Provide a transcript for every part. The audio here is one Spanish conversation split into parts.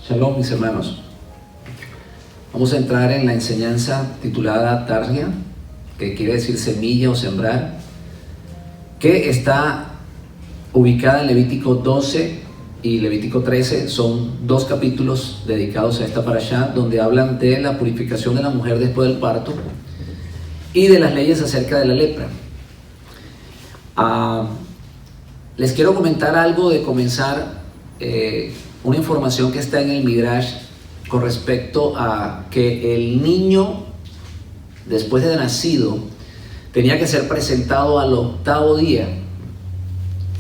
Shalom, mis hermanos. Vamos a entrar en la enseñanza titulada Tarria, que quiere decir semilla o sembrar, que está ubicada en Levítico 12 y Levítico 13. Son dos capítulos dedicados a esta parashá, donde hablan de la purificación de la mujer después del parto y de las leyes acerca de la lepra. Les quiero comentar algo de comenzar, una información que está en el Midrash con respecto a que el niño, después de nacido, tenía que ser presentado al 8º día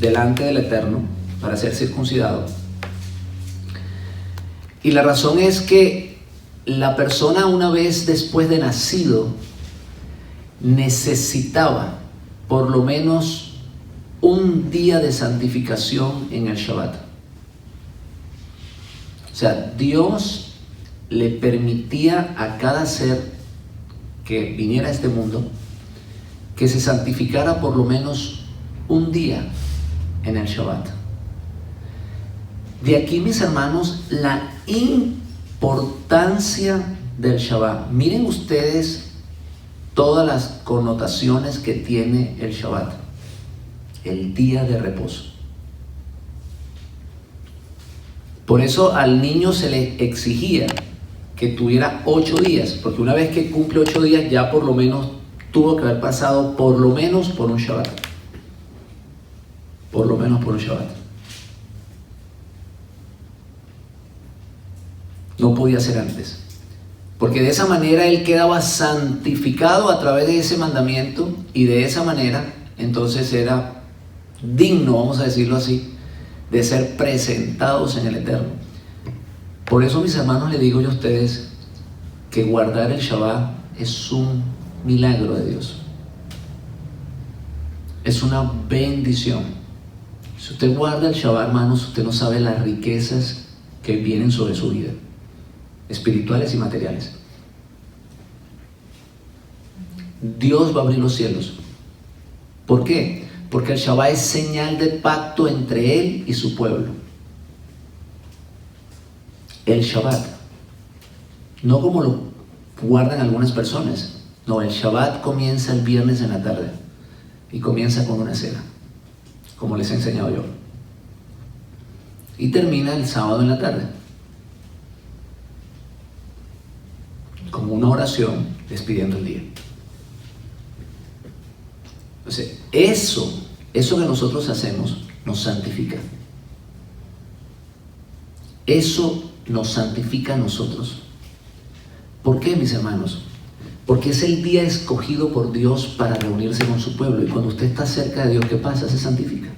delante del Eterno para ser circuncidado. Y la razón es que la persona, una vez después de nacido, necesitaba por lo menos un día de santificación en el Shabbat. O sea, Dios le permitía a cada ser que viniera a este mundo que se santificara por lo menos un día en el Shabbat. De aquí, mis hermanos, la importancia del Shabbat. Miren ustedes todas las connotaciones que tiene el Shabbat, el día de reposo. Por eso al niño se le exigía que tuviera 8 días, porque una vez que cumple 8 días ya por lo menos tuvo que haber pasado por lo menos por un Shabbat. Por lo menos por un Shabbat. No podía ser antes, porque de esa manera él quedaba santificado a través de ese mandamiento, y de esa manera entonces era digno, vamos a decirlo así, de ser presentados en el Eterno. Por eso, mis hermanos, les digo yo a ustedes que guardar el Shabbat es un milagro de Dios. Es una bendición. Si usted guarda el Shabbat, hermanos, usted no sabe las riquezas que vienen sobre su vida, espirituales y materiales. Dios va a abrir los cielos. ¿Por qué? Porque el Shabbat es señal de pacto entre Él y su pueblo. El Shabbat, no como lo guardan algunas personas. No, el Shabbat comienza el viernes en la tarde y comienza con una cena, como les he enseñado yo, y termina el sábado en la tarde con una oración despidiendo el día. Entonces, eso que nosotros hacemos nos santifica. Eso nos santifica a nosotros. ¿Por qué, mis hermanos? Porque es el día escogido por Dios para reunirse con su pueblo. Y cuando usted está cerca de Dios, ¿qué pasa? Se santifica.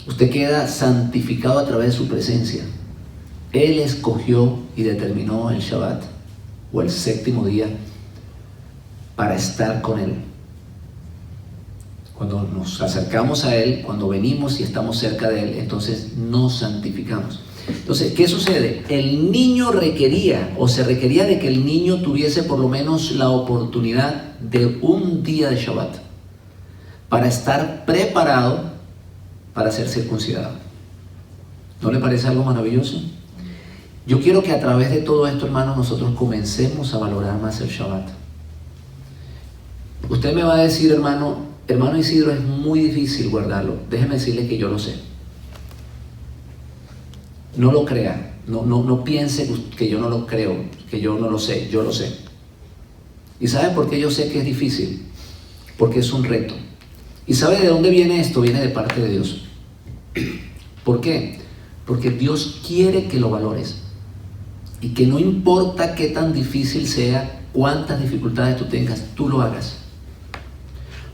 Usted queda santificado a través de su presencia. Él escogió y determinó el Shabbat, o el 7º día, para estar con Él. Cuando nos acercamos a Él, cuando venimos y estamos cerca de Él, entonces nos santificamos. Entonces, ¿qué sucede? El niño se requería de que el niño tuviese por lo menos la oportunidad de un día de Shabbat para estar preparado para ser circuncidado. ¿No le parece algo maravilloso? Yo quiero que a través de todo esto, hermanos, nosotros comencemos a valorar más el Shabbat. Usted me va a decir, hermano Isidro, es muy difícil guardarlo. Déjeme decirle que yo lo sé. No lo crea, no piense que yo no lo creo, que yo no lo sé, yo lo sé. ¿Y sabe por qué yo sé que es difícil? Porque es un reto. ¿Y sabe de dónde viene esto? Viene de parte de Dios. ¿Por qué? Porque Dios quiere que lo valores, y que no importa qué tan difícil sea, cuántas dificultades tú tengas, tú lo hagas.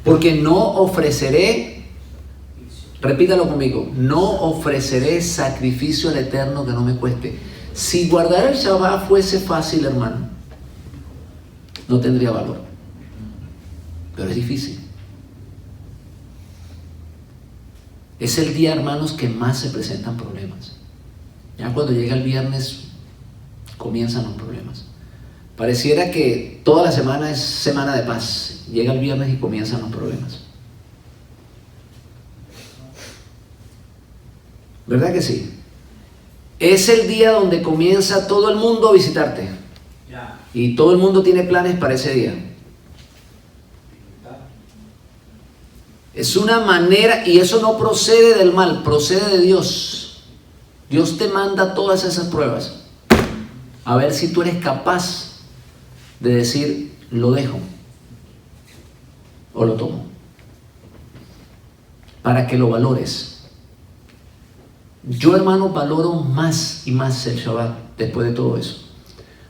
Porque no ofreceré, repítalo conmigo, no ofreceré sacrificio al Eterno que no me cueste. Si guardar el Shabbat fuese fácil, hermano, no tendría valor. Pero es difícil. Es el día, hermanos, que más se presentan problemas. Ya cuando llega el viernes, comienzan los problemas. Pareciera que toda la semana es semana de paz. Llega el viernes y comienzan los problemas. ¿Verdad que sí? es el día donde comienza todo el mundo a visitarte. Y todo el mundo tiene planes para ese día. Es una manera, y eso no procede del mal, procede de Dios. Dios te manda todas esas pruebas a ver si tú eres capaz de decir, lo dejo o lo tomo, para que lo valores. Yo, hermano, valoro más y más el Shabbat después de todo eso,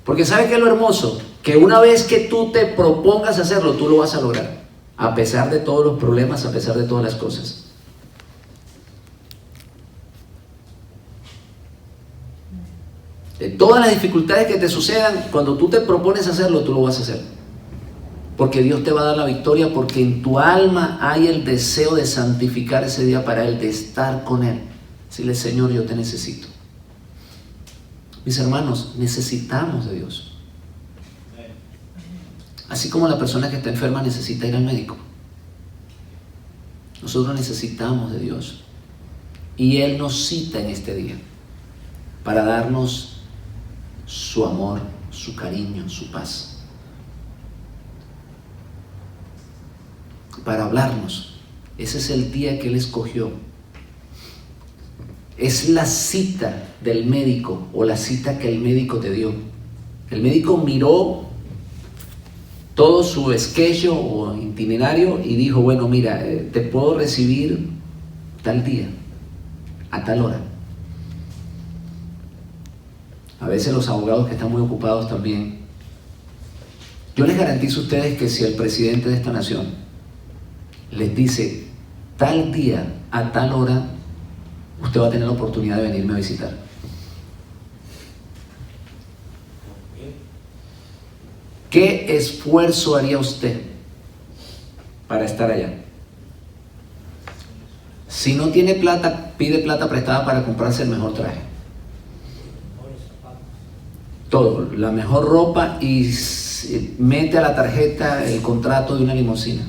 porque ¿sabes qué es lo hermoso? Que una vez que tú te propongas hacerlo, tú lo vas a lograr, a pesar de todos los problemas, a pesar de todas las cosas. De todas las dificultades que te sucedan, cuando tú te propones hacerlo, tú lo vas a hacer. Porque Dios te va a dar la victoria, porque en tu alma hay el deseo de santificar ese día para Él, de estar con Él. Decirle, Señor, yo te necesito. Mis hermanos, necesitamos de Dios. Así como la persona que está enferma necesita ir al médico. Nosotros necesitamos de Dios. Y Él nos cita en este día para darnos su amor, su cariño, su paz. Para hablarnos. Ese es el día que Él escogió. Es la cita del médico o la cita que el médico te dio. El médico miró todo su schedule o itinerario y dijo, bueno, mira, te puedo recibir tal día, a tal hora. A veces los abogados que están muy ocupados también. Yo les garantizo a ustedes que si el presidente de esta nación les dice tal día, a tal hora, usted va a tener la oportunidad de venirme a visitar. ¿Qué esfuerzo haría usted para estar allá? Si no tiene plata, pide plata prestada para comprarse el mejor traje. Todo, la mejor ropa, y mete a la tarjeta el contrato de una limusina.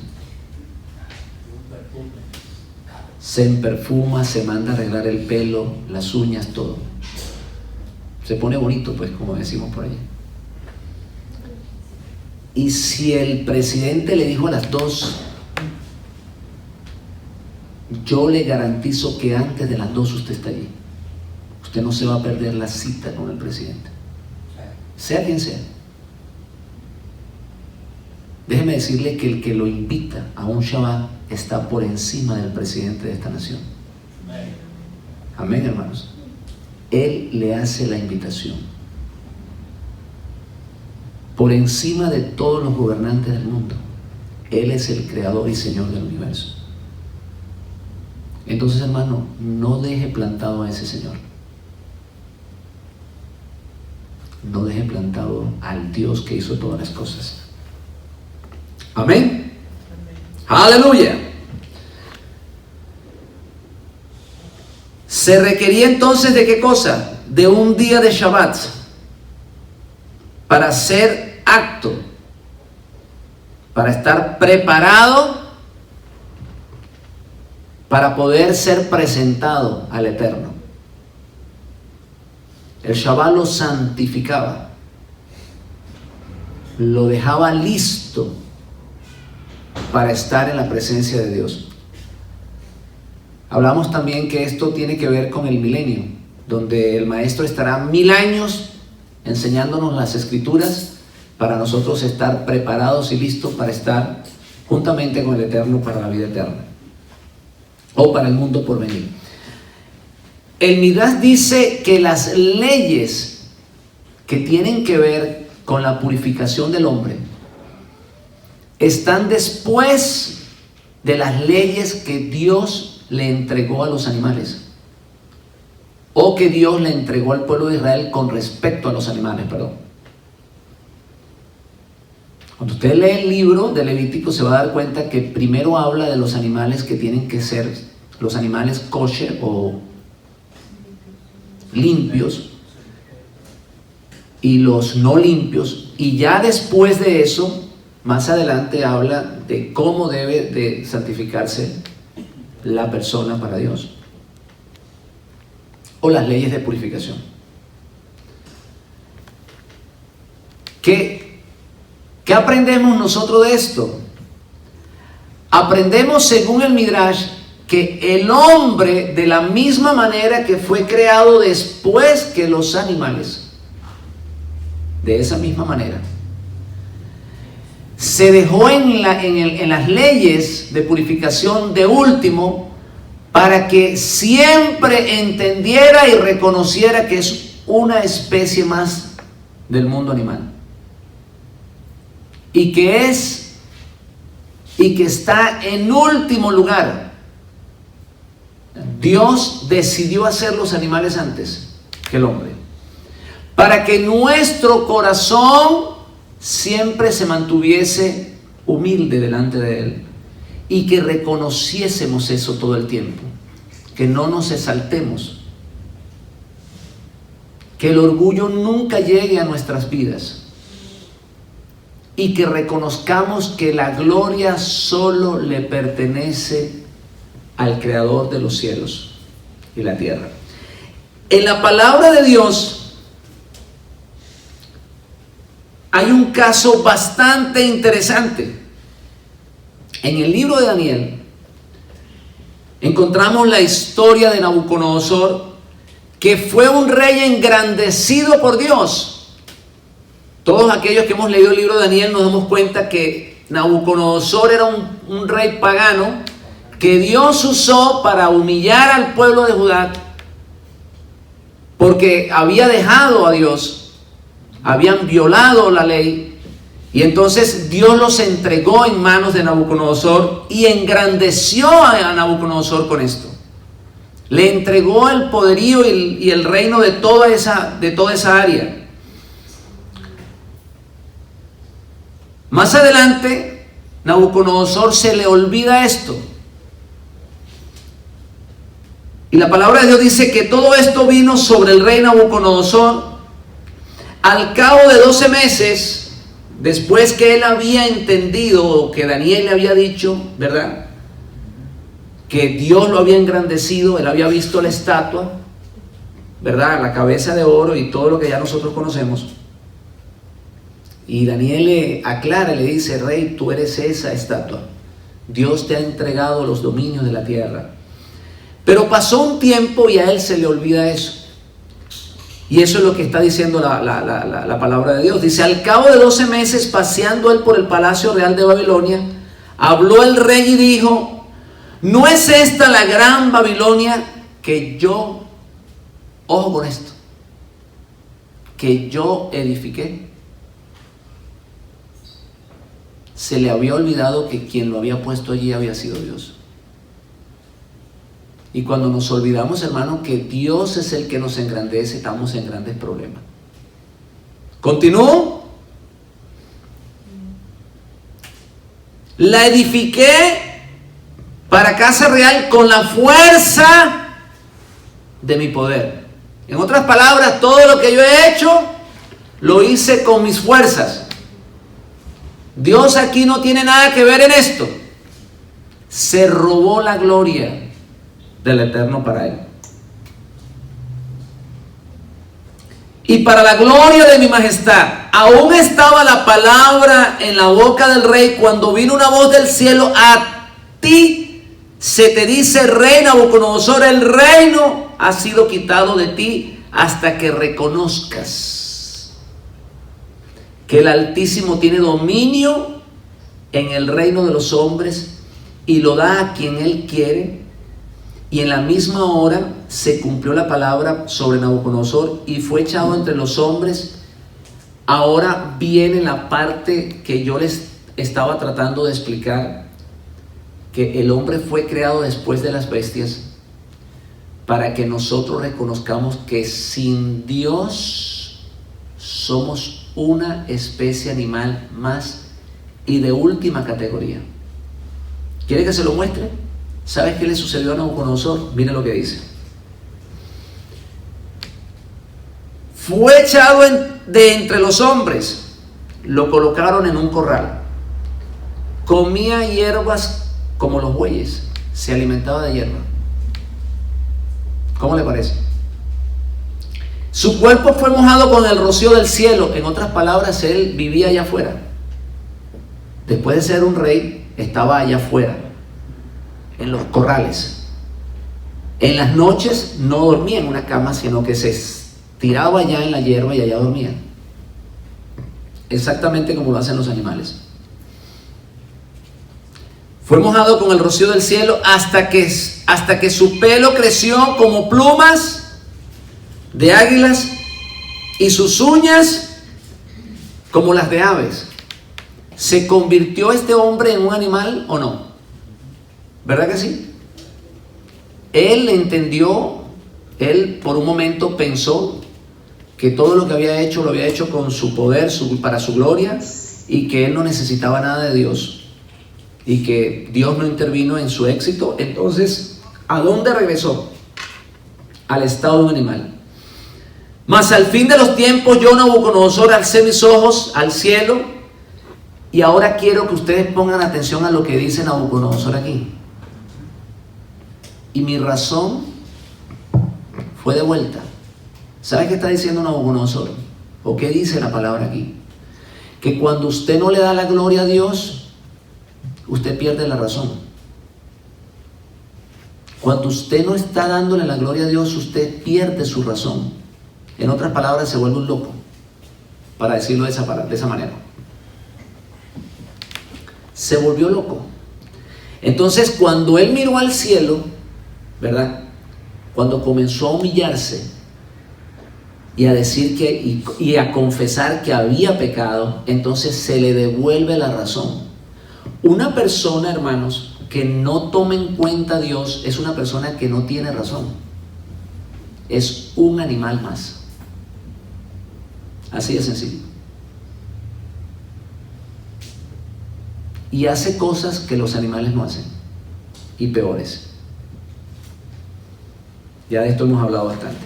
Se perfuma, se manda a arreglar el pelo, las uñas, todo. Se pone bonito, pues, como decimos por allí. Y si el presidente le dijo a las 2, yo le garantizo que antes de las 2 usted está allí. Usted no se va a perder la cita con el presidente, sea quien sea. Déjeme decirle que el que lo invita a un Shabbat está por encima del presidente de esta nación. Amén, hermanos. Él le hace la invitación. Por encima de todos los gobernantes del mundo. Él es el creador y señor del universo. Entonces, hermano, no deje plantado a ese Señor. No deje plantado al Dios que hizo todas las cosas. Amén. Aleluya. Se requería entonces de ¿qué cosa? De un día de Shabbat para ser acto, para estar preparado para poder ser presentado al Eterno. El Shabbat lo santificaba, lo dejaba listo para estar en la presencia de Dios. Hablamos también que esto tiene que ver con el milenio, donde el Maestro estará 1000 años enseñándonos las Escrituras para nosotros estar preparados y listos para estar juntamente con el Eterno para la vida eterna o para el mundo por venir. El Midrash dice que las leyes que tienen que ver con la purificación del hombre están después de las leyes que Dios le entregó a los animales, o que Dios le entregó al pueblo de Israel con respecto a los animales, perdón. Cuando usted lee el libro de Levítico se va a dar cuenta que primero habla de los animales que tienen que ser los animales kosher o limpios y los no limpios, y ya después de eso, más adelante habla de cómo debe de santificarse la persona para Dios, o las leyes de purificación. ¿Qué aprendemos nosotros de esto? Aprendemos, según el Midrash, que el hombre, de la misma manera que fue creado después que los animales, de esa misma manera, se dejó en las leyes de purificación de último para que siempre entendiera y reconociera que es una especie más del mundo animal. Y que está en último lugar. Dios decidió hacer los animales antes que el hombre, para que nuestro corazón siempre se mantuviese humilde delante de Él y que reconociésemos eso todo el tiempo, que no nos exaltemos, que el orgullo nunca llegue a nuestras vidas y que reconozcamos que la gloria solo le pertenece al Creador de los cielos y la tierra. En la palabra de Dios hay un caso bastante interesante. En el libro de Daniel encontramos la historia de Nabucodonosor, que fue un rey engrandecido por Dios. Todos aquellos que hemos leído el libro de Daniel nos damos cuenta que Nabucodonosor era un rey pagano que Dios usó para humillar al pueblo de Judá, porque había dejado a Dios, habían violado la ley, y entonces Dios los entregó en manos de Nabucodonosor y engrandeció a Nabucodonosor con esto. Le entregó el poderío y el reino de toda esa área. Más adelante, Nabucodonosor se le olvida esto. Y la palabra de Dios dice que todo esto vino sobre el rey Nabucodonosor al cabo de 12 meses, después que él había entendido, que Daniel le había dicho, ¿verdad?, que Dios lo había engrandecido. Él había visto la estatua, ¿verdad?, la cabeza de oro y todo lo que ya nosotros conocemos. Y Daniel le aclara, le dice: rey, tú eres esa estatua. Dios te ha entregado los dominios de la tierra. Pero pasó un tiempo y a él se le olvida eso. Y eso es lo que está diciendo la palabra de Dios. Dice: al cabo de 12 meses, paseando él por el palacio real de Babilonia, habló el rey y dijo: ¿no es esta la gran Babilonia que yo, ojo con esto, que yo edifiqué? Se le había olvidado que quien lo había puesto allí había sido Dios. Y cuando nos olvidamos, hermano, que Dios es el que nos engrandece, estamos en grandes problemas. ¿Continúo? La edifiqué para casa real con la fuerza de mi poder. En otras palabras, todo lo que yo he hecho, lo hice con mis fuerzas. Dios aquí no tiene nada que ver en esto. Se robó la gloria del Eterno para él. Y para la gloria de mi majestad, aún estaba la palabra en la boca del rey cuando vino una voz del cielo: a ti se te dice, rey Nabucodonosor, el reino ha sido quitado de ti hasta que reconozcas que el Altísimo tiene dominio en el reino de los hombres y lo da a quien él quiere. Y en la misma hora se cumplió la palabra sobre Nabucodonosor y fue echado entre los hombres. Ahora viene la parte que yo les estaba tratando de explicar, que el hombre fue creado después de las bestias para que nosotros reconozcamos que sin Dios somos una especie animal más y de última categoría. ¿Quiere que se lo muestre? ¿Sabes qué le sucedió a Nabucodonosor? Mire lo que dice. Fue echado de entre los hombres, lo colocaron en un corral, comía hierbas como los bueyes, se alimentaba de hierba. ¿Cómo le parece? Su cuerpo fue mojado con el rocío del cielo. En otras palabras, él vivía allá afuera. Después de ser un rey, estaba allá afuera, en los corrales. En las noches no dormía en una cama, sino que se tiraba allá en la hierba y allá dormía. Exactamente como lo hacen los animales. Fue mojado con el rocío del cielo hasta que su pelo creció como plumas de águilas y sus uñas como las de aves. ¿Se convirtió este hombre en un animal o no? ¿Verdad que sí? Él entendió, él por un momento pensó que todo lo que había hecho lo había hecho con su poder, para su gloria, y que él no necesitaba nada de Dios, y que Dios no intervino en su éxito. Entonces, ¿a dónde regresó? Al estado de un animal. Mas al fin de los tiempos, yo, Nabucodonosor, alcé mis ojos al cielo, y ahora quiero que ustedes pongan atención a lo que dice Nabucodonosor aquí. Y mi razón fue de vuelta. ¿Sabe qué está diciendo Nabucodonosor? ¿O qué dice la palabra aquí? Que cuando usted no le da la gloria a Dios, usted pierde la razón. Cuando usted no está dándole la gloria a Dios, usted pierde su razón. En otras palabras, se vuelve un loco, para decirlo de esa manera. Se volvió loco. Entonces, cuando él miró al cielo, ¿verdad? Cuando comenzó a humillarse y a decir y a confesar que había pecado, entonces se le devuelve la razón. Una persona, hermanos, que no toma en cuenta a Dios es una persona que no tiene razón. Es un animal más. Así de sencillo. Y hace cosas que los animales no hacen, y peores. Ya de esto hemos hablado bastante.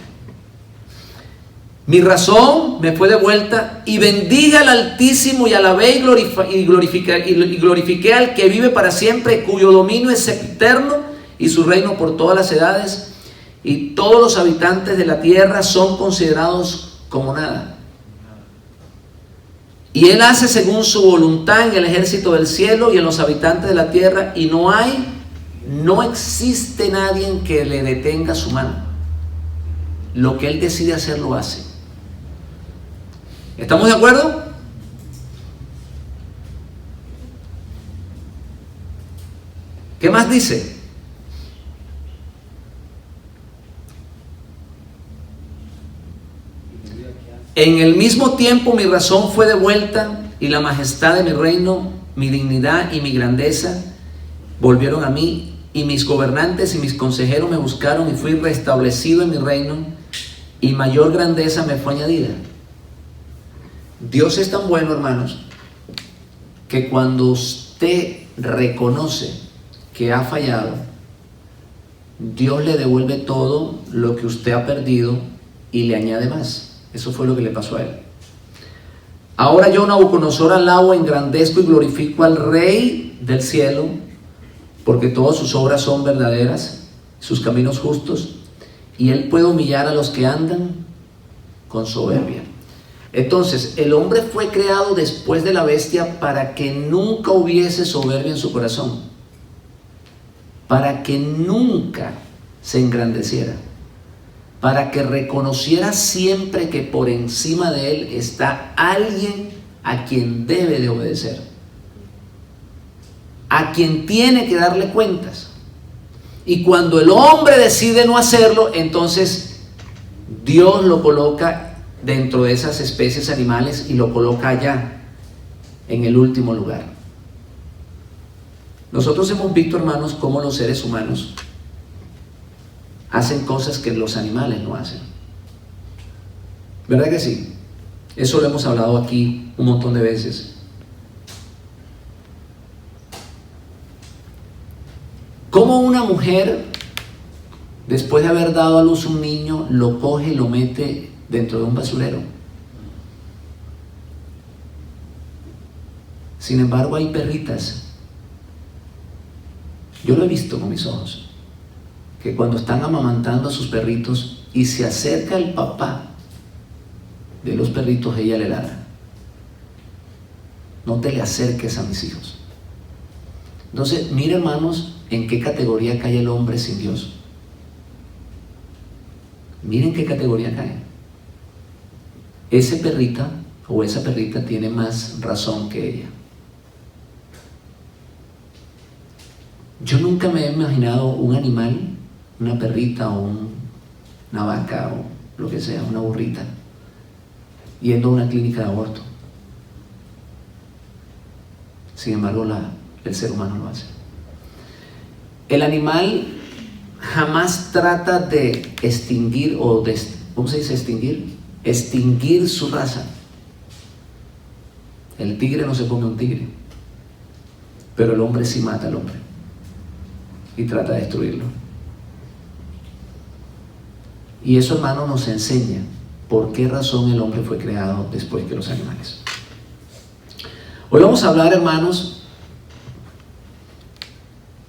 Mi razón me fue de vuelta, y bendije al Altísimo, y alabé y glorifiqué al que vive para siempre, cuyo dominio es eterno, y su reino por todas las edades, y todos los habitantes de la tierra son considerados como nada. Y él hace según su voluntad en el ejército del cielo y en los habitantes de la tierra, y no existe nadie que le detenga su mano. Lo que él decide hacer, lo hace. ¿Estamos de acuerdo? ¿Qué más dice? En el mismo tiempo mi razón fue devuelta, y la majestad de mi reino, mi dignidad y mi grandeza volvieron a mí, y mis gobernantes y mis consejeros me buscaron, y fui restablecido en mi reino, y mayor grandeza me fue añadida. Dios es tan bueno, hermanos, que cuando usted reconoce que ha fallado, Dios le devuelve todo lo que usted ha perdido y le añade más. Eso fue lo que le pasó a él. Ahora yo, Nabucodonosor, alabo, engrandezco y glorifico al Rey del cielo, porque todas sus obras son verdaderas, sus caminos justos, y él puede humillar a los que andan con soberbia. Entonces, el hombre fue creado después de la bestia para que nunca hubiese soberbia en su corazón, para que nunca se engrandeciera, para que reconociera siempre que por encima de él está alguien a quien debe de obedecer, a quien tiene que darle cuentas. Y cuando el hombre decide no hacerlo, entonces Dios lo coloca dentro de esas especies animales y lo coloca allá, en el último lugar. Nosotros hemos visto, hermanos, cómo los seres humanos hacen cosas que los animales no hacen. ¿Verdad que sí? Eso lo hemos hablado aquí un montón de veces. ¿Cómo una mujer, después de haber dado a luz un niño, lo coge y lo mete dentro de un basurero? Sin embargo, hay perritas, yo lo he visto con mis ojos, que cuando están amamantando a sus perritos y se acerca el papá de los perritos, ella le ladra. No te le acerques a mis hijos. Entonces, mira, hermanos, en qué categoría cae el hombre sin Dios. Miren qué categoría cae. Ese perrita o esa perrita tiene más razón que ella. Yo nunca me he imaginado un animal, una perrita o una vaca o lo que sea, una burrita, yendo a una clínica de aborto. Sin embargo, el ser humano lo hace. El animal jamás trata de extinguir ¿cómo se dice extinguir? Extinguir su raza. El tigre no se come un tigre, pero el hombre sí mata al hombre y trata de destruirlo. Y eso, hermano, nos enseña por qué razón el hombre fue creado después que los animales. Hoy vamos a hablar, hermanos,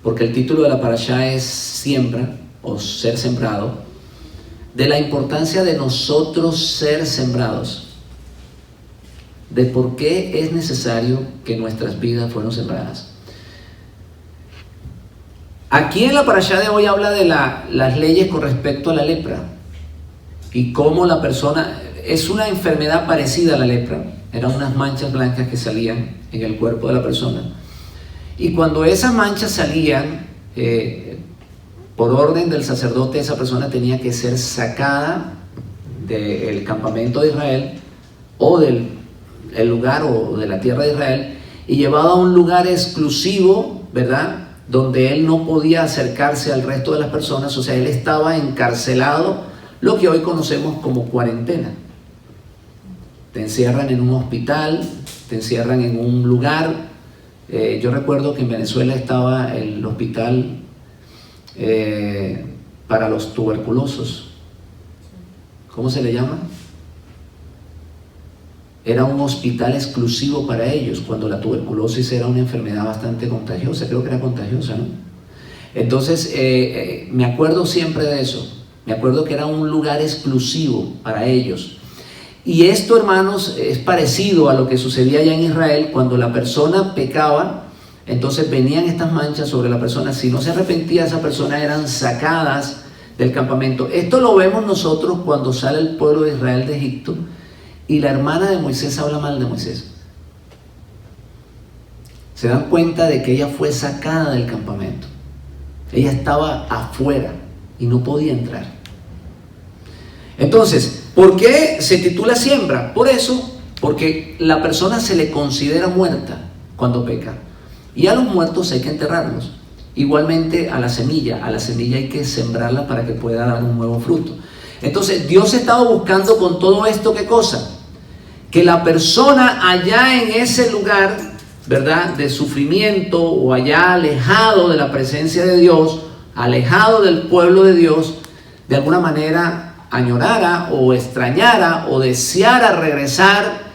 porque el título de la parashá es siembra o ser sembrado, de la importancia de nosotros ser sembrados, de por qué es necesario que nuestras vidas fueron sembradas. Aquí en la parashá de hoy habla de las leyes con respecto a la lepra y cómo la persona, es una enfermedad parecida a la lepra, eran unas manchas blancas que salían en el cuerpo de la persona, y cuando esas manchas salían, por orden del sacerdote, esa persona tenía que ser sacada del campamento de Israel o del lugar o de la tierra de Israel y llevada a un lugar exclusivo, ¿verdad?, donde él no podía acercarse al resto de las personas. O sea, él estaba encarcelado, lo que hoy conocemos como cuarentena. Te encierran en un hospital, te encierran en un lugar. Yo recuerdo que en Venezuela estaba el hospital para los tuberculosos. ¿Cómo se le llama? Era un hospital exclusivo para ellos, cuando la tuberculosis era una enfermedad bastante contagiosa, creo que era contagiosa, ¿no? Entonces, me acuerdo siempre de eso, me acuerdo que era un lugar exclusivo para ellos. Y esto, hermanos, es parecido a lo que sucedía allá en Israel. Cuando la persona pecaba, entonces venían estas manchas sobre la persona. Si no se arrepentía, esa persona eran sacadas del campamento. Esto lo vemos nosotros cuando sale el pueblo de Israel de Egipto y la hermana de Moisés habla mal de Moisés. Se dan cuenta de que ella fue sacada del campamento. Ella estaba afuera y no podía entrar. Entonces, ¿por qué se titula siembra? Por eso, porque la persona se le considera muerta cuando peca. Y a los muertos hay que enterrarlos. Igualmente a la semilla hay que sembrarla para que pueda dar un nuevo fruto. Entonces, Dios estaba buscando con todo esto, ¿qué cosa? Que la persona allá en ese lugar, ¿verdad?, de sufrimiento o allá alejado de la presencia de Dios, alejado del pueblo de Dios, de alguna manera añorara o extrañara o deseara regresar,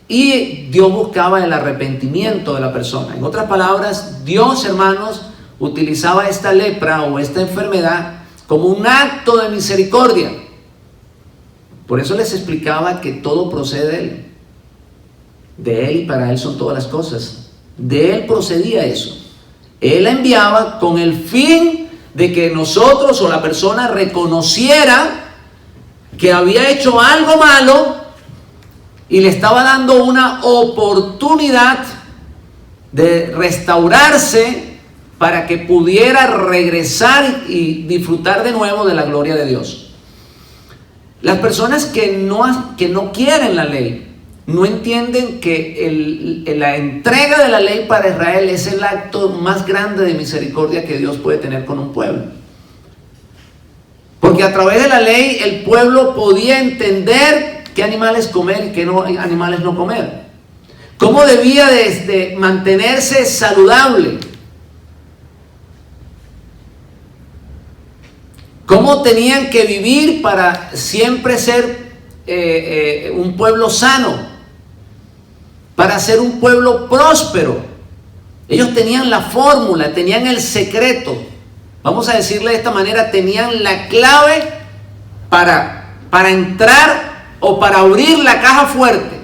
y Dios buscaba el arrepentimiento de la persona. En otras palabras, Dios, hermanos, utilizaba esta lepra o esta enfermedad como un acto de misericordia. Por eso les explicaba que todo procede de Él. De Él y para Él son todas las cosas. De Él procedía eso. Él la enviaba con el fin de que nosotros o la persona reconociera que había hecho algo malo y le estaba dando una oportunidad de restaurarse para que pudiera regresar y disfrutar de nuevo de la gloria de Dios. Las personas que no quieren la ley, no entienden que la entrega de la ley para Israel es el acto más grande de misericordia que Dios puede tener con un pueblo. Porque a través de la ley el pueblo podía entender qué animales comer y qué animales no comer. Cómo debía de mantenerse saludable. Cómo tenían que vivir para siempre ser un pueblo sano, para ser un pueblo próspero. Ellos tenían la fórmula, tenían el secreto. Vamos a decirle de esta manera, tenían la clave para entrar o para abrir la caja fuerte.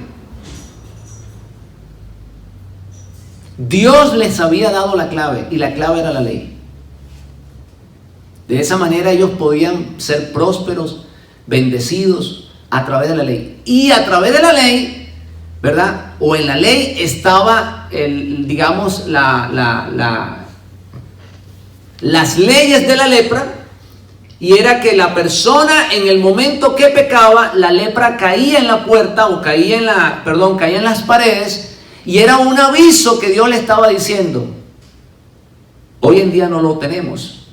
Dios les había dado la clave, y la clave era la ley. De esa manera ellos podían ser prósperos, bendecidos a través de la ley. Y a través de la ley, ¿verdad? O en la ley estaba digamos, las leyes de la lepra, y era que la persona en el momento que pecaba, la lepra caía en la puerta o caía en las paredes, y era un aviso que Dios le estaba diciendo. Hoy en día no lo tenemos.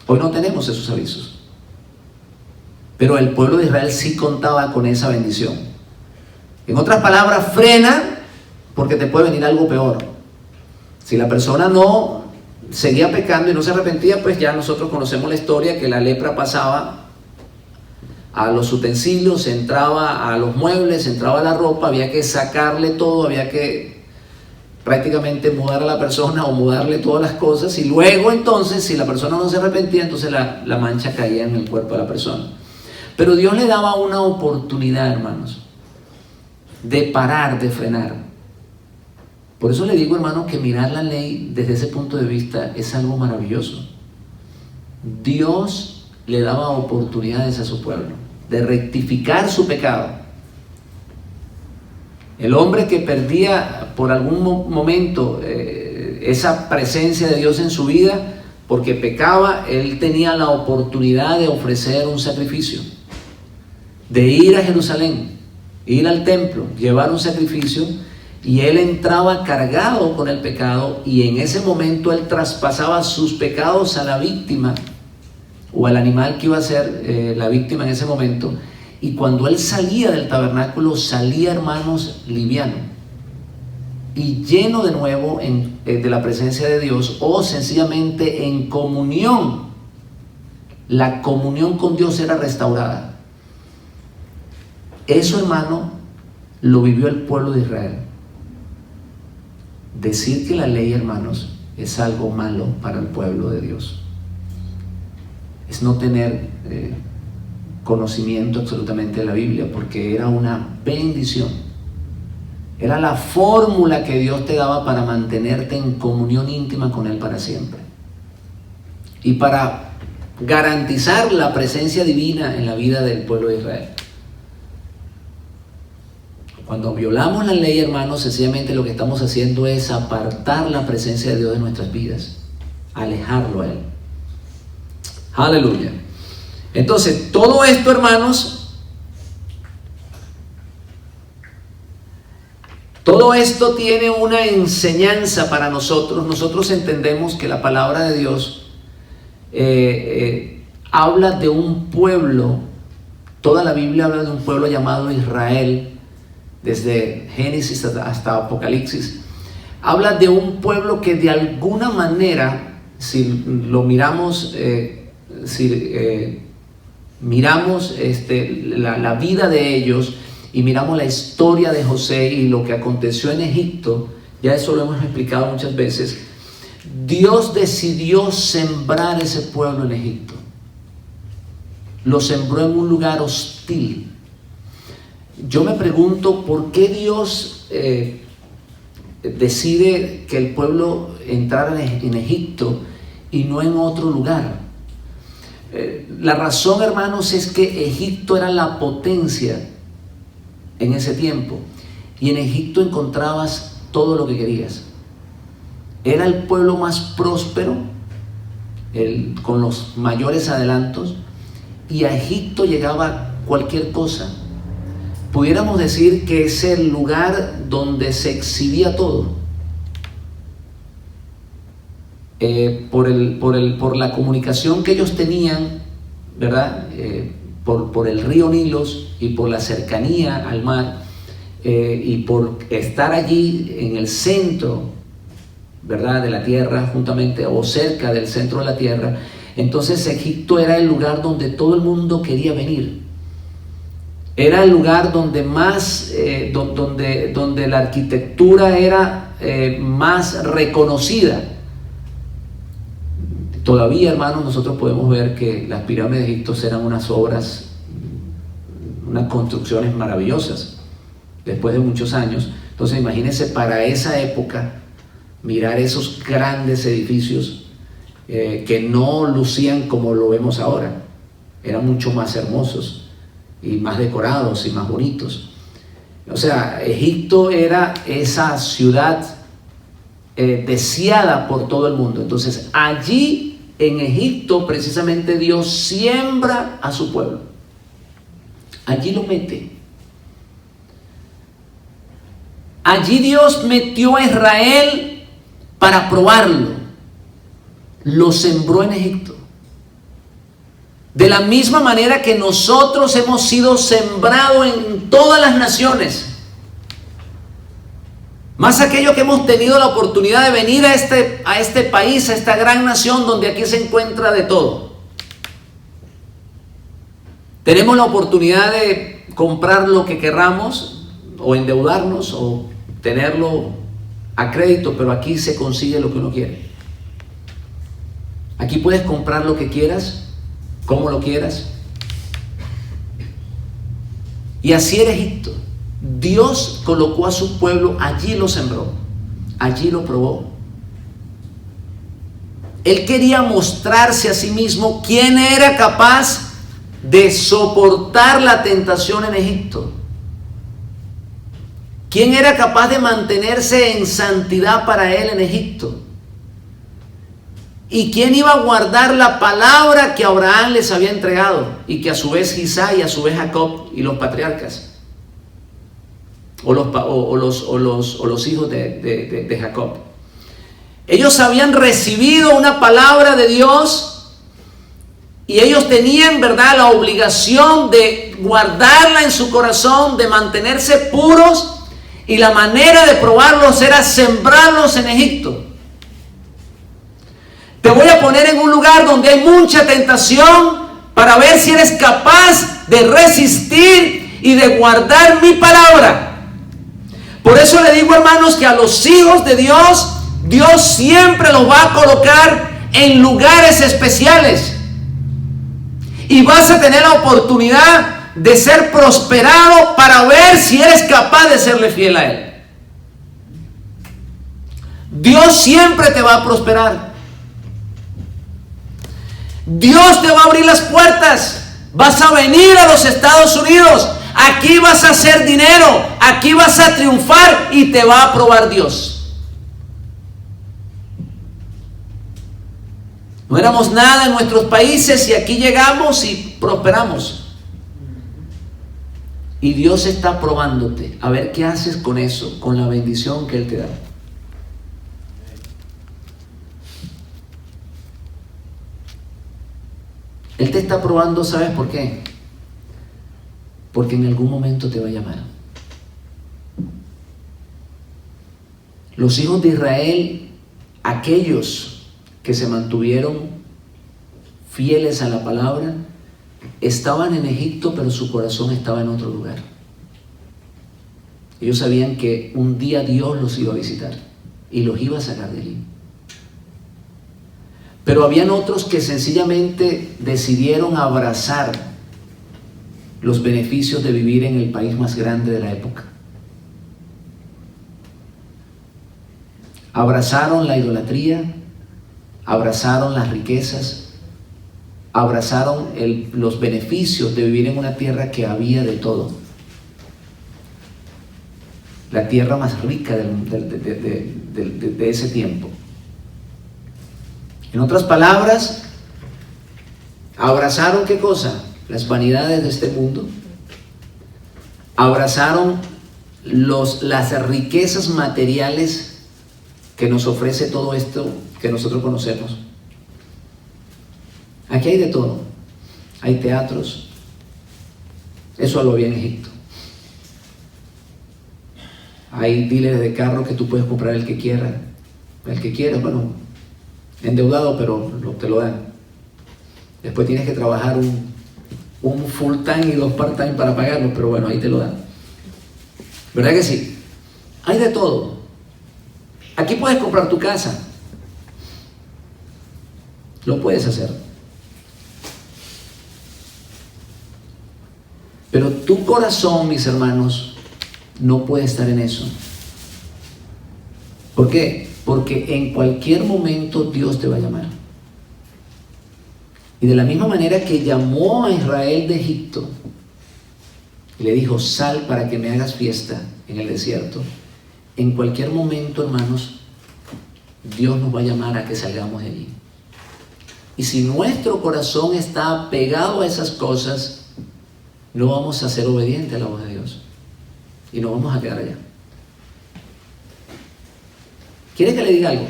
Hoy no tenemos esos avisos. Pero el pueblo de Israel sí contaba con esa bendición. En otras palabras, frena, porque te puede venir algo peor. Si la persona no seguía pecando y no se arrepentía, pues ya nosotros conocemos la historia, que la lepra pasaba a los utensilios, entraba a los muebles, entraba a la ropa, había que sacarle todo, había que prácticamente mudar a la persona o mudarle todas las cosas, y luego entonces, si la persona no se arrepentía, entonces la mancha caía en el cuerpo de la persona. Pero Dios le daba una oportunidad, hermanos, de parar, de frenar. Por eso le digo, hermano, que mirar la ley desde ese punto de vista es algo maravilloso. Dios le daba oportunidades a su pueblo de rectificar su pecado. El hombre que perdía por algún momento esa presencia de Dios en su vida, porque pecaba, él tenía la oportunidad de ofrecer un sacrificio, de ir a Jerusalén, ir al templo, llevar un sacrificio, y él entraba cargado con el pecado, y en ese momento él traspasaba sus pecados a la víctima o al animal que iba a ser la víctima en ese momento. Y cuando él salía del tabernáculo, salía, hermanos, liviano y lleno de nuevo de la presencia de Dios, o sencillamente en comunión. La comunión con Dios era restaurada. Eso, hermano, lo vivió el pueblo de Israel. Decir que la ley, hermanos, es algo malo para el pueblo de Dios es no tener conocimiento absolutamente de la Biblia, porque era una bendición. Era la fórmula que Dios te daba para mantenerte en comunión íntima con Él para siempre, y para garantizar la presencia divina en la vida del pueblo de Israel. Cuando violamos la ley, hermanos, sencillamente lo que estamos haciendo es apartar la presencia de Dios de nuestras vidas, alejarlo a Él. Aleluya. Entonces, todo esto, hermanos, todo esto tiene una enseñanza para nosotros. Nosotros entendemos que la palabra de Dios habla de un pueblo. Toda la Biblia habla de un pueblo llamado Israel, desde Génesis hasta Apocalipsis. Habla de un pueblo que de alguna manera, si lo miramos, miramos la vida de ellos, y miramos la historia de José y lo que aconteció en Egipto, ya eso lo hemos explicado muchas veces. Dios decidió sembrar ese pueblo en Egipto. Lo sembró en un lugar hostil. Yo me pregunto por qué Dios decide que el pueblo entrara en Egipto y no en otro lugar. La razón, hermanos, es que Egipto era la potencia en ese tiempo, y en Egipto encontrabas todo lo que querías. Era el pueblo más próspero, con los mayores adelantos, y a Egipto llegaba cualquier cosa. Pudiéramos decir que es el lugar donde se exhibía todo. Por la comunicación que ellos tenían, ¿verdad? Por el río Nilos, y por la cercanía al mar, y por estar allí en el centro, ¿verdad?, de la tierra, juntamente o cerca del centro de la tierra. Entonces Egipto era el lugar donde todo el mundo quería venir. Era el lugar donde más, donde la arquitectura era más reconocida. Todavía, hermanos, nosotros podemos ver que las pirámides de Egipto eran unas obras unas construcciones maravillosas después de muchos años. Entonces imagínense para esa época mirar esos grandes edificios que no lucían como lo vemos ahora, eran mucho más hermosos y más decorados y más bonitos. O sea, Egipto era esa ciudad deseada por todo el mundo. Entonces allí en Egipto precisamente Dios siembra a su pueblo, allí lo mete. Allí Dios metió a Israel para probarlo. Lo sembró en Egipto. De la misma manera que nosotros hemos sido sembrados en todas las naciones. Más aquellos que hemos tenido la oportunidad de venir a este país, a esta gran nación donde aquí se encuentra de todo. Tenemos la oportunidad de comprar lo que querramos o endeudarnos o tenerlo a crédito, pero aquí se consigue lo que uno quiere. Aquí puedes comprar lo que quieras, como lo quieras. Y así era Egipto. Dios colocó a su pueblo, allí lo sembró, allí lo probó. Él quería mostrarse a sí mismo quién era capaz de soportar la tentación en Egipto. ¿Quién era capaz de mantenerse en santidad para él en Egipto? ¿Y quién iba a guardar la palabra que Abraham les había entregado? Y que a su vez Isaac y a su vez Jacob y los patriarcas. O los hijos de Jacob. Ellos habían recibido una palabra de Dios y ellos tenían, ¿verdad?, la obligación de guardarla en su corazón, de mantenerse puros. Y la manera de probarlos era sembrarlos en Egipto. Te voy a poner en un lugar donde hay mucha tentación para ver si eres capaz de resistir y de guardar mi palabra. Por eso le digo, hermanos, que a los hijos de Dios, Dios siempre los va a colocar en lugares especiales. Y vas a tener la oportunidad de ser prosperado para ver si eres capaz de serle fiel a Él. Dios siempre te va a prosperar. Dios te va a abrir las puertas. Vas a venir a los Estados Unidos. Aquí vas a hacer dinero. Aquí vas a triunfar y te va a aprobar Dios. No éramos nada en nuestros países y aquí llegamos y prosperamos. Y Dios está probándote a ver qué haces con eso, con la bendición que Él te da. Él te está probando, ¿sabes por qué? Porque en algún momento te va a llamar. Los hijos de Israel, aquellos que se mantuvieron fieles a la palabra, estaban en Egipto, pero su corazón estaba en otro lugar. Ellos sabían que un día Dios los iba a visitar y los iba a sacar de allí. Pero habían otros que sencillamente decidieron abrazar los beneficios de vivir en el país más grande de la época. Abrazaron la idolatría, abrazaron las riquezas, abrazaron los beneficios de vivir en una tierra que había de todo. La tierra más rica de ese tiempo. En otras palabras, abrazaron ¿qué cosa? Las vanidades de este mundo. Abrazaron las riquezas materiales que nos ofrece todo esto que nosotros conocemos. Aquí hay de todo. Hay teatros. Eso lo había en Egipto. Hay dealers de carro que tú puedes comprar el que quieras. El que quieras, bueno, endeudado, pero te lo dan. Después tienes que trabajar un full time y 2 part time para pagarlo, pero bueno, ahí te lo dan. ¿Verdad que sí? Hay de todo. Aquí puedes comprar tu casa. Lo puedes hacer. Pero tu corazón, mis hermanos, no puede estar en eso. ¿Por qué? Porque en cualquier momento Dios te va a llamar. Y de la misma manera que llamó a Israel de Egipto y le dijo, sal para que me hagas fiesta en el desierto, en cualquier momento, hermanos, Dios nos va a llamar a que salgamos de allí. Y si nuestro corazón está pegado a esas cosas, no vamos a ser obedientes a la voz de Dios y nos vamos a quedar allá. ¿Quiere que le diga algo?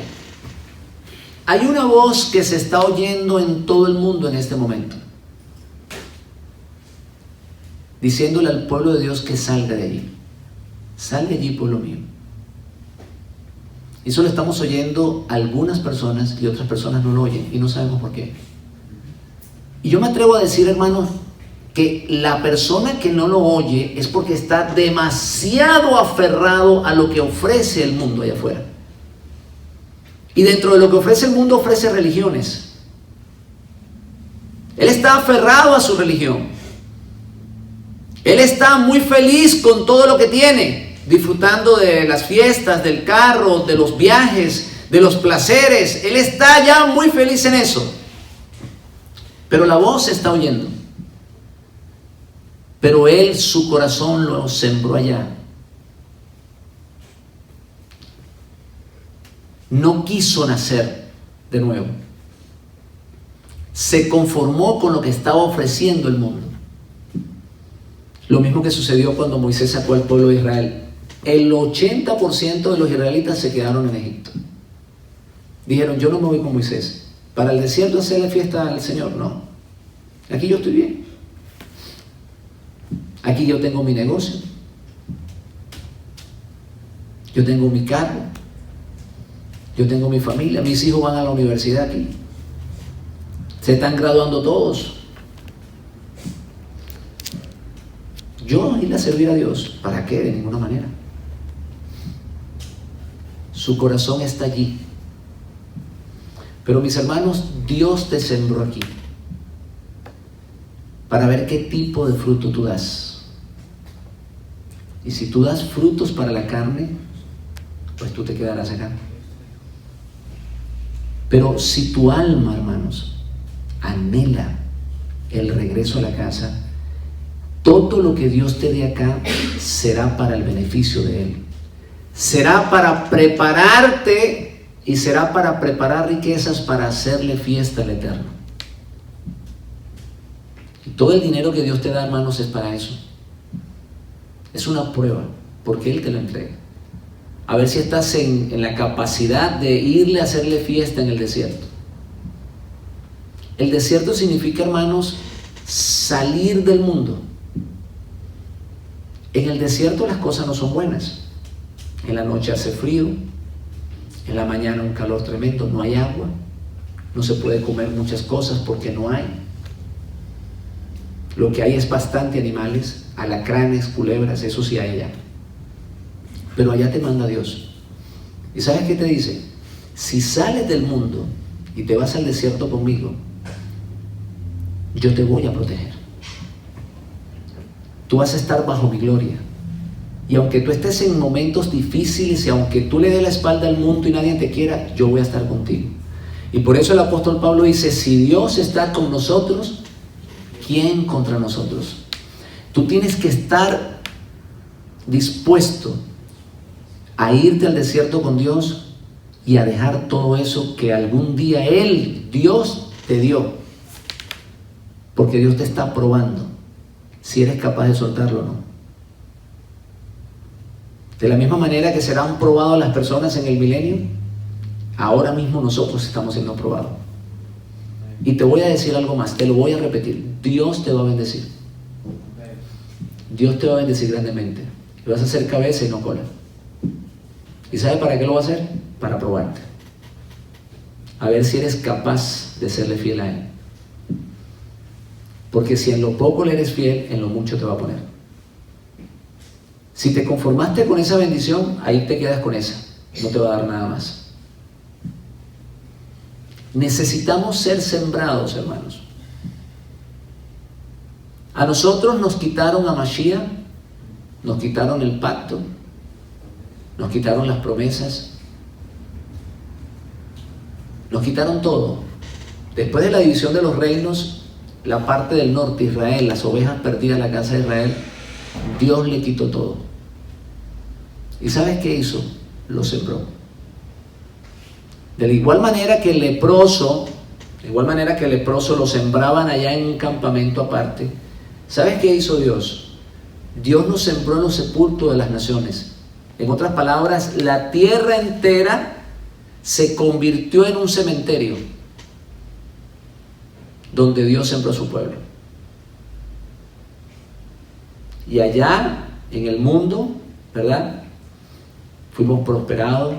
Hay una voz que se está oyendo en todo el mundo en este momento, diciéndole al pueblo de Dios que salga de allí. Sal de allí, pueblo mío. Y eso lo estamos oyendo algunas personas y otras personas no lo oyen y no sabemos por qué. Y yo me atrevo a decir, hermanos, que la persona que no lo oye es porque está demasiado aferrado a lo que ofrece el mundo allá afuera. Y dentro de lo que ofrece el mundo, ofrece religiones. Él está aferrado a su religión. Él está muy feliz con todo lo que tiene, disfrutando de las fiestas, del carro, de los viajes, de los placeres. Él está ya muy feliz en eso. Pero la voz se está oyendo. Pero él, su corazón lo sembró allá. No quiso nacer de nuevo. Se conformó con lo que estaba ofreciendo el mundo. Lo mismo que sucedió cuando Moisés sacó al pueblo de Israel. El 80% de los israelitas se quedaron en Egipto. Dijeron, yo no me voy con Moisés. Para el desierto hacerle fiesta al Señor, no. Aquí yo estoy bien. Aquí yo tengo mi negocio. Yo tengo mi carro. Yo tengo mi familia. Mis hijos van a la universidad aquí. Se están graduando todos. Yo ir a servir a Dios, ¿para qué? De ninguna manera. Su corazón está allí. Pero mis hermanos, Dios te sembró aquí para ver qué tipo de fruto tú das. Y si tú das frutos para la carne, pues tú te quedarás acá. Pero si tu alma, hermanos, anhela el regreso a la casa, todo lo que Dios te dé acá será para el beneficio de Él. Será para prepararte y será para preparar riquezas para hacerle fiesta al Eterno. Y todo el dinero que Dios te da, hermanos, es para eso. Es una prueba, porque Él te lo entrega. A ver si estás en la capacidad de irle a hacerle fiesta en el desierto. El desierto significa, hermanos, salir del mundo. En el desierto las cosas no son buenas. En la noche hace frío, en la mañana un calor tremendo, no hay agua, no se puede comer muchas cosas porque no hay. Lo que hay es bastante animales, alacranes, culebras, eso sí hay allá. Pero allá te manda Dios. ¿Y sabes qué te dice? Si sales del mundo y te vas al desierto conmigo, yo te voy a proteger. Tú vas a estar bajo mi gloria. Y aunque tú estés en momentos difíciles y aunque tú le des la espalda al mundo y nadie te quiera, yo voy a estar contigo. Y por eso el apóstol Pablo dice, si Dios está con nosotros, ¿quién contra nosotros? Tú tienes que estar dispuesto a irte al desierto con Dios y a dejar todo eso que algún día Él, Dios, te dio. Porque Dios te está probando si eres capaz de soltarlo o no. De la misma manera que serán probadas las personas en el milenio, ahora mismo nosotros estamos siendo probados. Y te voy a decir algo más, te lo voy a repetir. Dios te va a bendecir. Dios te va a bendecir grandemente. Y vas a hacer cabeza y no cola. ¿Y sabe para qué lo va a hacer? Para probarte. A ver si eres capaz de serle fiel a Él. Porque si en lo poco le eres fiel, en lo mucho te va a poner. Si te conformaste con esa bendición, ahí te quedas con esa. No te va a dar nada más. Necesitamos ser sembrados, hermanos. A nosotros nos quitaron a Mashiach, nos quitaron el pacto, nos quitaron las promesas, nos quitaron todo. Después de la división de los reinos, la parte del norte, Israel, las ovejas perdidas, la casa de Israel, Dios le quitó todo. ¿Y sabes qué hizo? Lo sembró. De igual manera que el leproso lo sembraban allá en un campamento aparte, ¿sabes qué hizo Dios? Dios nos sembró en los sepulcros de las naciones. En otras palabras, la tierra entera se convirtió en un cementerio donde Dios sembró a su pueblo. Y allá en el mundo, ¿verdad?, fuimos prosperados.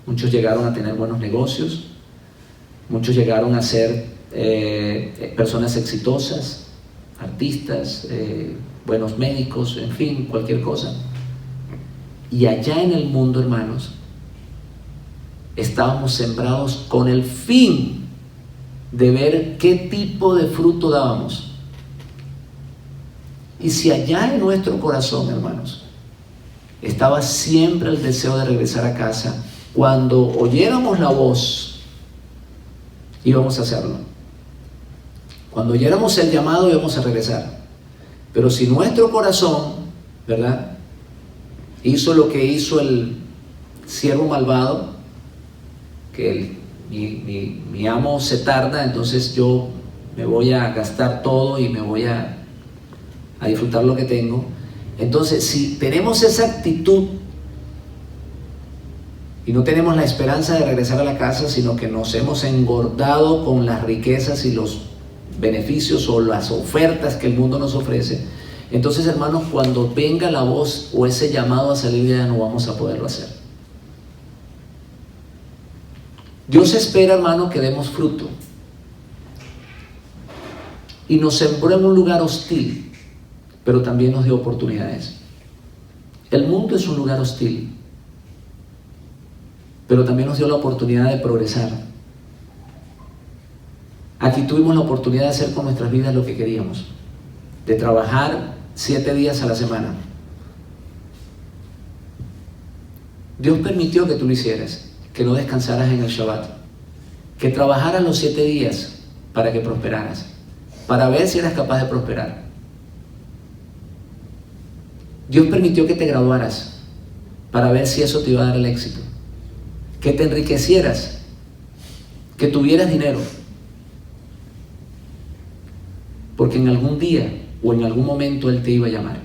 Muchos llegaron a tener buenos negocios, muchos llegaron a ser personas exitosas, artistas, buenos médicos, en fin, cualquier cosa. Y allá en el mundo, hermanos, estábamos sembrados con el fin de ver qué tipo de fruto dábamos. Y si allá en nuestro corazón, hermanos, estaba siempre el deseo de regresar a casa, cuando oyéramos la voz, íbamos a hacerlo. Cuando oyéramos el llamado, íbamos a regresar. Pero si nuestro corazón, ¿verdad?, hizo lo que hizo el siervo malvado, que mi amo se tarda, entonces yo me voy a gastar todo y me voy a disfrutar lo que tengo. Entonces, si tenemos esa actitud y no tenemos la esperanza de regresar a la casa, sino que nos hemos engordado con las riquezas y los beneficios o las ofertas que el mundo nos ofrece, entonces, hermanos, cuando venga la voz o ese llamado a salir de allá, no vamos a poderlo hacer. Dios espera, hermano, que demos fruto. Y nos sembró en un lugar hostil, pero también nos dio oportunidades. El mundo es un lugar hostil, pero también nos dio la oportunidad de progresar. Aquí tuvimos la oportunidad de hacer con nuestras vidas lo que queríamos, de trabajar 7 días a la semana. Dios permitió que tú lo hicieras, que no descansaras en el Shabbat, que trabajaras los 7 días para que prosperaras, para ver si eras capaz de prosperar. Dios permitió que te graduaras para ver si eso te iba a dar el éxito, que te enriquecieras, que tuvieras dinero, porque en algún día o en algún momento Él te iba a llamar.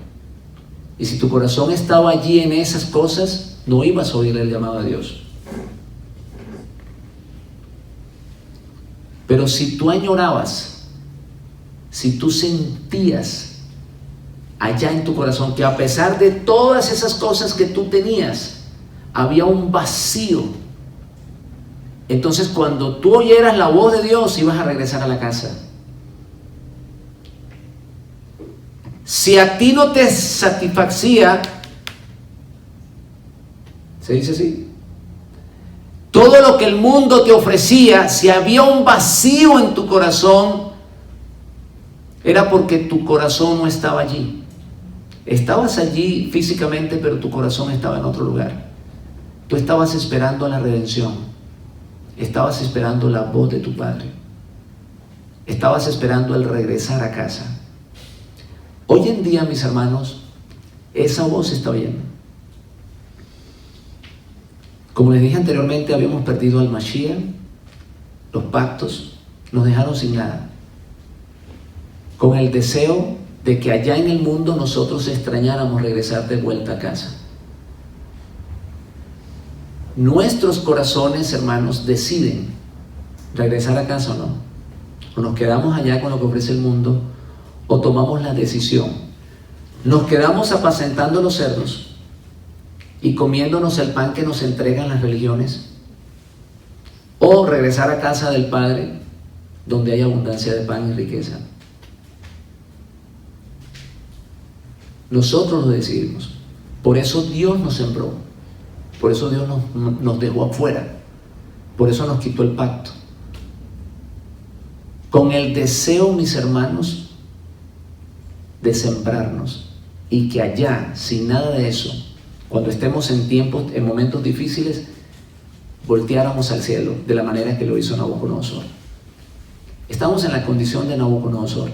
Y si tu corazón estaba allí en esas cosas, no ibas a oír el llamado de Dios. Pero si tú añorabas, si tú sentías allá en tu corazón que a pesar de todas esas cosas que tú tenías, había un vacío, entonces cuando tú oyeras la voz de Dios, ibas a regresar a la casa. Si a ti no te satisfacía, se dice así, todo lo que el mundo te ofrecía, si había un vacío en tu corazón, era porque tu corazón no estaba allí. Estabas allí físicamente, pero tu corazón estaba en otro lugar. Tú estabas esperando la redención, estabas esperando la voz de tu Padre, estabas esperando el regresar a casa. Hoy en día, mis hermanos, esa voz está oyendo. Como les dije anteriormente, habíamos perdido al Mashiach, los pactos, nos dejaron sin nada, con el deseo de que allá en el mundo nosotros extrañáramos regresar de vuelta a casa. Nuestros corazones, hermanos, deciden regresar a casa o no. O nos quedamos allá con lo que ofrece el mundo, o tomamos la decisión. Nos quedamos apacentando los cerdos y comiéndonos el pan que nos entregan las religiones, o regresar a casa del Padre donde hay abundancia de pan y riqueza. Nosotros lo decidimos. Por eso Dios nos sembró, por eso Dios nos dejó afuera, por eso nos quitó el pacto, con el deseo, mis hermanos, de sembrarnos, y que allá, sin nada de eso, cuando estemos en momentos difíciles, volteáramos al cielo de la manera que lo hizo Nabucodonosor. Estamos en la condición de Nabucodonosor,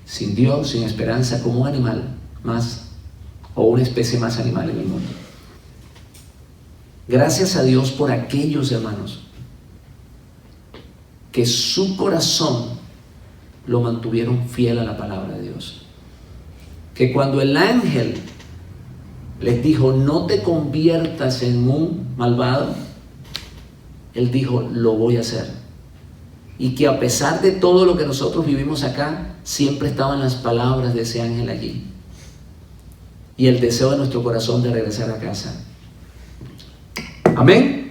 sin Dios, sin esperanza, como un animal más, o una especie más animal en el mundo. Gracias a Dios por aquellos hermanos que su corazón lo mantuvieron fiel a la palabra de Dios. Que cuando el ángel les dijo, no te conviertas en un malvado, él dijo, lo voy a hacer. Y que a pesar de todo lo que nosotros vivimos acá, siempre estaban las palabras de ese ángel allí. Y el deseo de nuestro corazón de regresar a casa. Amén.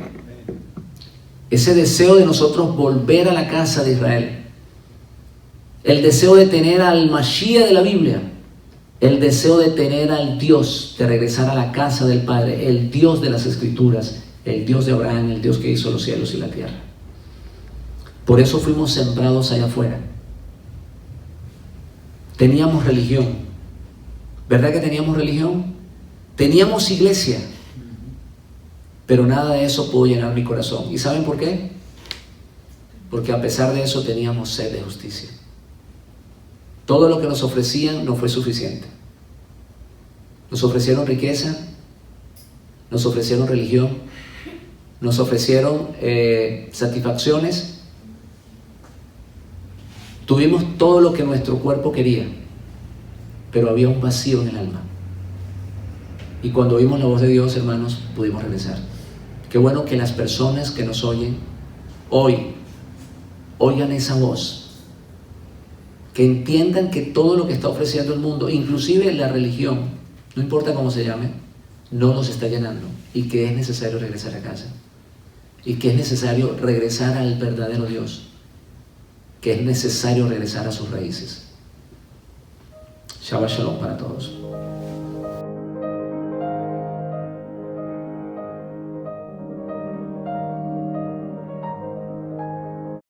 Ese deseo de nosotros volver a la casa de Israel. El deseo de tener al Mashiach de la Biblia. El deseo de tener al Dios, de regresar a la casa del Padre, el Dios de las Escrituras, el Dios de Abraham, el Dios que hizo los cielos y la tierra. Por eso fuimos sembrados allá afuera. Teníamos religión. ¿Verdad que teníamos religión? Teníamos iglesia. Pero nada de eso pudo llenar mi corazón. ¿Y saben por qué? Porque a pesar de eso teníamos sed de justicia. Todo lo que nos ofrecían no fue suficiente. Nos ofrecieron riqueza, nos ofrecieron religión, nos ofrecieron satisfacciones. Tuvimos todo lo que nuestro cuerpo quería, pero había un vacío en el alma. Y cuando oímos la voz de Dios, hermanos, pudimos regresar. Qué bueno que las personas que nos oyen hoy oigan esa voz. Que entiendan que todo lo que está ofreciendo el mundo, inclusive la religión, no importa cómo se llame, no nos está llenando, y que es necesario regresar a casa, y que es necesario regresar al verdadero Dios, que es necesario regresar a sus raíces. Shabbat Shalom para todos.